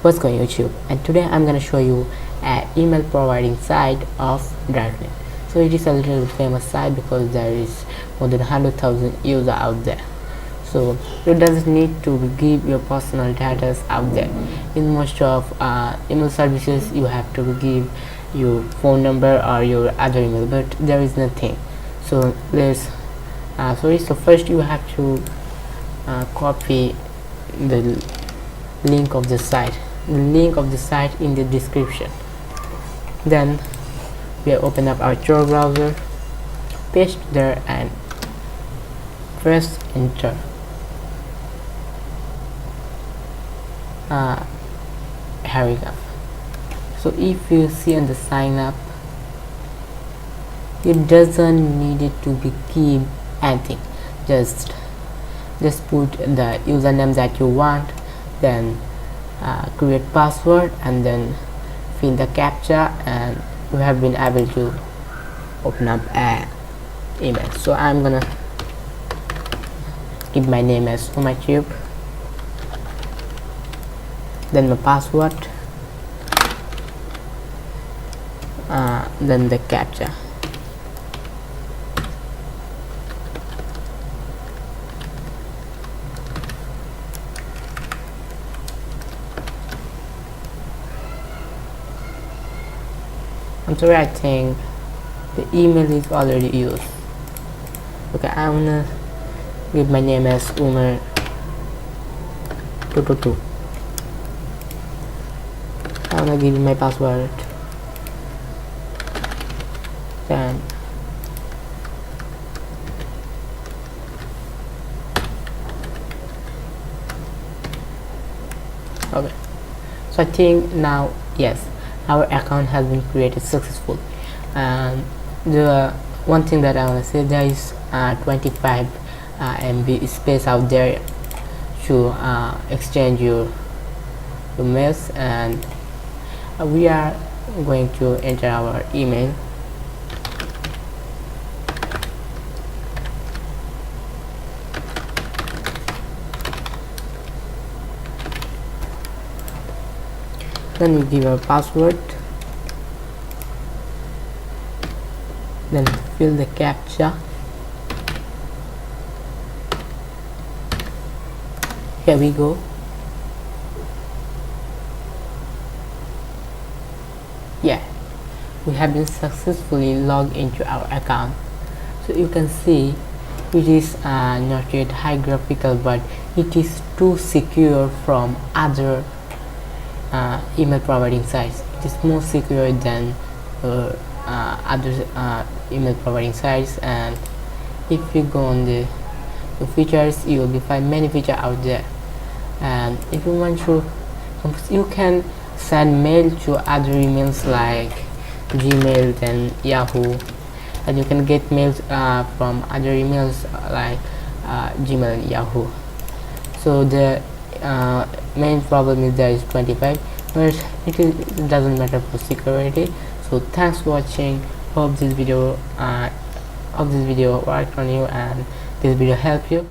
What's going YouTube, and today I'm going to show you an email providing site of Darknet. So it is a little famous site because there is more than 100,000 users out there. So you doesn't need to give your personal data out there. In most of email services you have to give your phone number or your other email, but there is nothing. So let's so first you have to copy the link of the site in the description. Then we open up our Tor browser, paste there and press enter. Here we go. So if you see on the sign up, it doesn't need it to be keep anything, just put the username that you want, then create password and then fill the captcha, and you have been able to open up an email. So I'm gonna keep my name as OmarTube, then my password, then the captcha. I'm sorry, I think the email is already used. Okay, I'm gonna give my name as Umar222. I'm gonna give you my password. Then okay, so I think now yes, our account has been created successful. And the one thing that I want to say, there is 25 MB space out there to exchange your mails, and we are going to enter our email. Then we give our password, then fill the captcha. Here we go. Yeah, we have been successfully logged into our account. So you can see it is not yet high graphical, but it is too secure from other email providing sites. It is more secure than other email providing sites. And if you go on the features, you will find many features out there. And if you want to, you can send mail to other emails like Gmail and Yahoo, and you can get mails from other emails like Gmail and Yahoo. So the main problem is there is 25, but it doesn't matter for security. So thanks for watching. Hope this video worked on you and this video helped you.